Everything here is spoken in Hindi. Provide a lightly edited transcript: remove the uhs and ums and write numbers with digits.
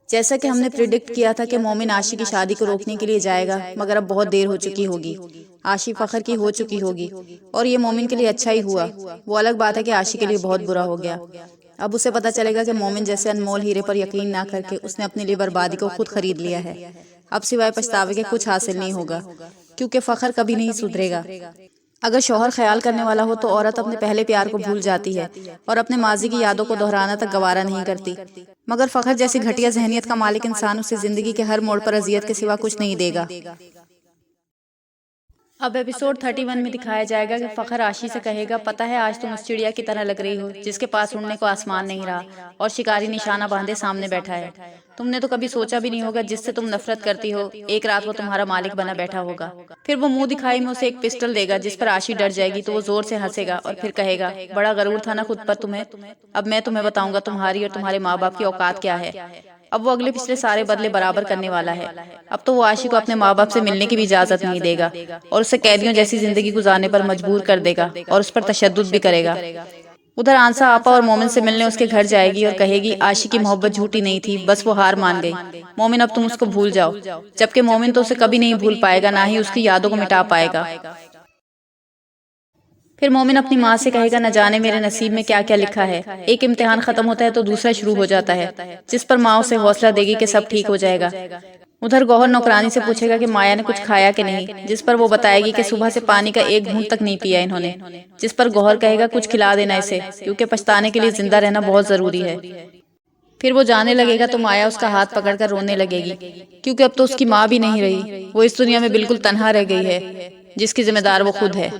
जैसा कि हमने प्रिडिक्ट किया था कि मोमिन आशी की शादी को रोकने के लिए जाएगा, मगर अब बहुत देर हो चुकी होगी। आशी फखर की हो चुकी होगी और ये मोमिन के लिए अच्छा ही हुआ। वो अलग बात है कि आशी के लिए बहुत बुरा हो गया। अब उसे पता चलेगा कि मोमिन जैसे अनमोल हीरे पर यकीन ना करके उसने अपने लिए बर्बादी को खुद खरीद लिया है। अब सिवाय पछतावे के कुछ हासिल नहीं होगा, क्योंकि फखर कभी नहीं सुधरेगा। अगर शौहर ख्याल करने वाला हो तो औरत अपने पहले प्यार को भूल जाती है और अपने माजी की यादों को दोहराना तक गवारा नहीं करती। मगर फखर जैसी घटिया जहनियत का मालिक इंसान उसे जिंदगी के हर मोड़ पर अजियत के सिवा कुछ नहीं देगा। अब एपिसोड 31 में दिखाया जाएगा कि फखर आशी से कहेगा, पता है आज तुम उस चिड़िया की तरह लग रही हो जिसके पास उड़ने को आसमान नहीं रहा और शिकारी निशाना बांधे सामने बैठा है। तुमने तो कभी सोचा भी नहीं होगा जिससे तुम नफरत करती हो, एक रात वो तुम्हारा मालिक बना बैठा होगा। फिर वो मुंह दिखाई में उसे एक पिस्टल देगा जिस पर आशी डर जाएगी तो वो जोर से हंसेगा और फिर कहेगा, बड़ा गरूर था ना खुद पर तुम्हें, अब मैं तुम्हें बताऊंगा तुम्हारी और तुम्हारे माँ बाप की औकात क्या है। अब वो अगले पिछले सारे बदले बराबर करने वाला है। अब तो वो आशी को अपने माँ बाप से मिलने की भी इजाजत नहीं देगा और उसे कैदियों जैसी जिंदगी गुजारने पर मजबूर कर देगा और उस पर तशद्दुद भी करेगा। उधर आंसा आपा और मोमिन से मिलने उसके घर जाएगी और कहेगी, आशी की मोहब्बत झूठी नहीं थी, बस वो हार मान गई। मोमिन अब तुम उसको भूल जाओ। जबकि मोमिन तो उसे कभी नहीं भूल पाएगा, ना ही उसकी यादों को मिटा पाएगा। फिर मोमिन अपनी माँ से कहेगा, न जाने मेरे नसीब में क्या क्या लिखा है। एक इम्तिहान खत्म होता है तो दूसरा शुरू हो जाता है, जिस पर माँ उसे हौसला देगी कि सब ठीक हो जाएगा। उधर गौहर नौकरानी से पूछेगा कि माया ने कुछ खाया कि नहीं, जिस पर वो बताएगी कि सुबह से पानी का एक घूंट तक नहीं पिया इन्होंने। जिस पर गौहर कहेगा, कुछ खिला देना इसे, क्योंकि पछताने के लिए जिंदा रहना बहुत जरूरी है। फिर वो जाने लगेगा तो माया उसका हाथ पकड़कर रोने लगेगी, क्योंकि अब तो उसकी माँ भी नहीं रही, वो इस दुनिया में बिल्कुल तन्हा रह गई है, जिसकी जिम्मेदार वो खुद है।